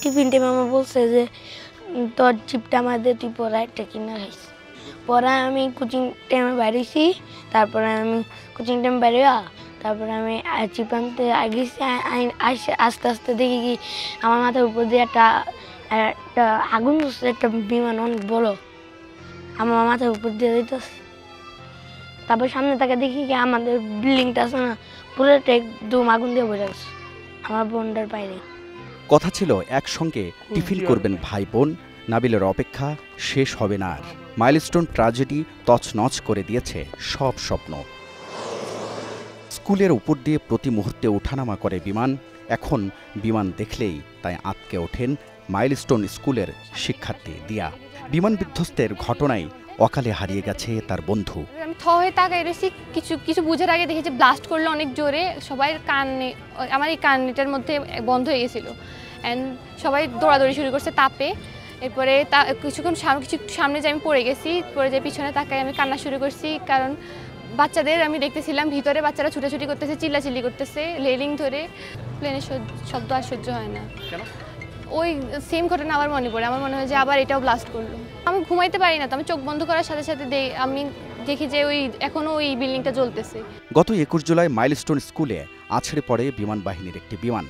Tiffin টাইমে আমার বলছে যে তোর চিপটা আমাদের তুই পরে একটা কিনা খাইস। পরে আমি কোচিং টাইমে বেরিয়েছি, তারপরে আমি কোচিং টাইম বেরিয়ে তারপরে আমি চিপ আনতে গেছি। আস্তে আস্তে দেখি কি আমার মাথার উপর দিয়ে একটা আগুন ধরছে, একটা বিমান অনেক বড় আমার মাথার উপর দিয়ে দিতেছে। তারপর সামনে তাকে দেখি কি আমাদের বিল্ডিংটা আছে না, পুরোটা একদম আগুন দিয়ে বোঝা গেছে আমার বোনটার বাইরে। কথা ছিল একসঙ্গে টিফিন করবেন ভাই বোন, নাবিলের অপেক্ষা শেষ হবে না আর। মাইলস্টোন ট্র্যাজেডি তছনছ করে দিয়েছে সব স্বপ্ন। স্কুলের উপর দিয়ে প্রতি মুহূর্তে ওঠানামা করে বিমান। এখন বিমান দেখলেই তাই আঁতকে ওঠেন মাইলস্টোন স্কুলের শিক্ষার্থী দিয়া। বিমান বিধ্বস্তের ঘটনায় অকালে হারিয়ে গেছে তার বন্ধু। আমি হয়ে তাকাই রয়েছি, কিছু বুঝার আগে দেখি যে ব্লাস্ট করলো অনেক জোরে, সবাই কানে, আমার এই কানটার মধ্যে বন্ধ হয়ে গেছিল অ্যান্ড সবাই দৌড়াদৌড়ি শুরু করছে তাপে। এরপরে কিছুক্ষণ সামনে যে আমি পড়ে গেছি, পড়ে যে পিছনে তাকাই আমি কান্না শুরু করছি, কারণ বাচ্চাদের আমি দেখতেছিলাম ভিতরে বাচ্চারা ছুটাছুটি করতেছে, চিল্লাচিল্লি করতেছে রেলিং ধরে। প্লেনের শব্দ আর সহ্য হয় না। ওই সেম ঘটনা আবার মনে পড়ে, আমার মনে হয় যে আবার এটাও ব্লাস্ট করলো। আমি ঘুমাইতে পারি না, তো আমি চোখ বন্ধ করার সাথে সাথে আমি দেখি যে এখনো ওই বিল্ডিংটা জ্বলতেছে। গত 21 জুলাই মাইলস্টোন স্কুলে আছড়ে পড়ে বিমান বাহিনীর একটি বিমান।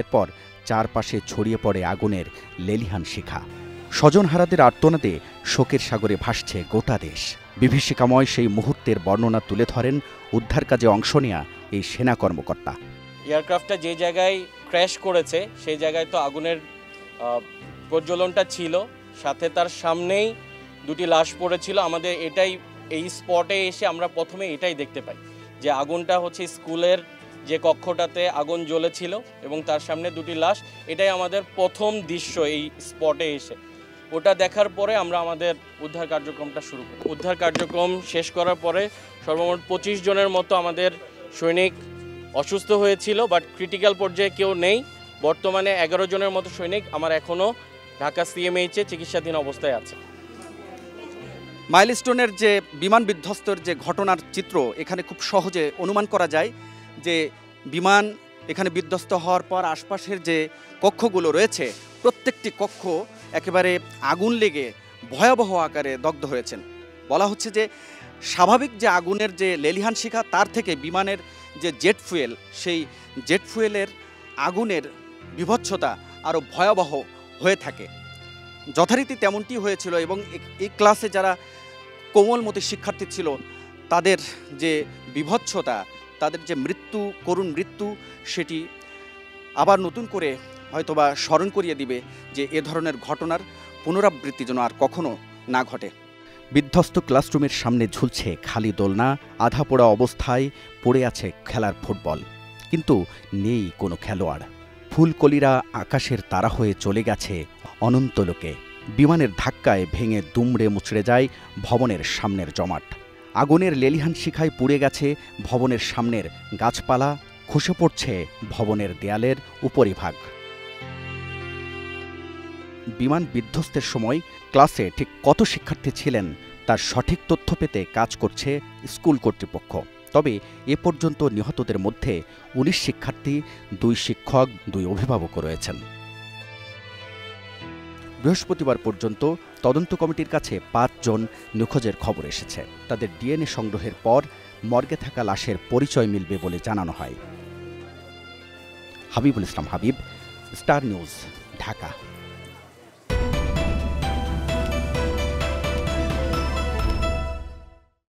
এরপর চারপাশে ছড়িয়ে পড়ে আগুনের লেলিহান শিখা। স্বজনহারাদের আর্তনাদে শোকের সাগরে ভাসছে গোটা দেশ। বিভীষিকাময় সেই মুহূর্তের বর্ণনা তুলে ধরেন উদ্ধার কাজে অংশ নেয়া এই সেনা কর্মকর্তা। এয়ারক্রাফটটা যে জায়গায় ক্র্যাশ করেছে সেই জায়গায় তো আগুনের প্রজ্বলনটা ছিল, সাথে তার সামনেই দুটি লাশ পড়েছিল। আমাদের এই স্পটে এসে আমরা প্রথমে এটাই দেখতে পাই যে আগুনটা হচ্ছে স্কুলের যে কক্ষটাতে আগুন জ্বলেছিল এবং তার সামনে দুটি লাশ। এটাই আমাদের প্রথম দৃশ্য এই স্পটে এসে। ওটা দেখার পরে আমরা আমাদের উদ্ধার কার্যক্রমটা শুরু করি। উদ্ধার কার্যক্রম শেষ করার পরে সর্বমোট 25 জনের মতো আমাদের সৈনিক অসুস্থ হয়েছিল, বাট ক্রিটিক্যাল পর্যায়ে কেউ নেই। বর্তমানে 11 জনের মতো সৈনিক আমার এখনও ঢাকা সিএমএইচে চিকিৎসাধীন অবস্থায় আছে। মাইলস্টোনের যে বিমান বিধ্বস্তের যে ঘটনার চিত্র এখানে খুব সহজে অনুমান করা যায় যে বিমান এখানে বিধ্বস্ত হওয়ার পর আশপাশের যে কক্ষগুলো রয়েছে প্রত্যেকটি কক্ষ একেবারে আগুন লেগে ভয়াবহ আকারে দগ্ধ হয়েছেন। বলা হচ্ছে যে স্বাভাবিক যে আগুনের যে লেলিহান শিখা তার থেকে বিমানের যে জেট ফুয়েল, সেই জেট ফুয়েলের আগুনের বিভৎসতা আরও ভয়াবহ হয়ে থাকে। যথারীতি তেমনটি হয়েছিল এবং এই ক্লাসে যারা কোমলমতি শিক্ষার্থী ছিল তাদের যে বিভৎসতা, তাদের যে করুণ মৃত্যু, সেটি আবার নতুন করে হয়তোবা স্মরণ করিয়ে দিবে যে এ ধরনের ঘটনার পুনরাবৃত্তি যেন আর কখনো না ঘটে। বিধ্বস্ত ক্লাসরুমের সামনে ঝুলছে খালি দোলনা, আধা পোড়া অবস্থায় পড়ে আছে খেলার ফুটবল, কিন্তু নেই কোনো খেলোয়াড়। ফুলকলিরা আকাশের তারা হয়ে চলে গেছে অনন্ত লোকে। বিমানের ধাক্কায় ভেঙে দুমড়ে মুচড়ে যায় ভবনের সামনের জমাট। আগুনের লেলিহান শিখায় পুড়ে গেছে ভবনের সামনের গাছপালা, খসে পড়ছে ভবনের দেয়ালের উপরিভাগ। বিমান বিধ্বস্তের সময় ক্লাসে ঠিক কত শিক্ষার্থী ছিলেন তার সঠিক তথ্য পেতে কাজ করছে স্কুল কর্তৃপক্ষ। তবে এ পর্যন্ত নিহতদের মধ্যে 19 শিক্ষার্থী, 2 শিক্ষক, 2 অভিভাবকও রয়েছেন। বৃহস্পতিবার পর্যন্ত তদন্ত কমিটির কাছে 5 জন নিখোঁজের খবর এসেছে। তাদের ডিএনএ সংগ্রহের পর মর্গে থাকা লাশের পরিচয় মিলবে বলে জানানো হয়। হাবিবুল ইসলাম হাবিব, স্টার নিউজ, ঢাকা।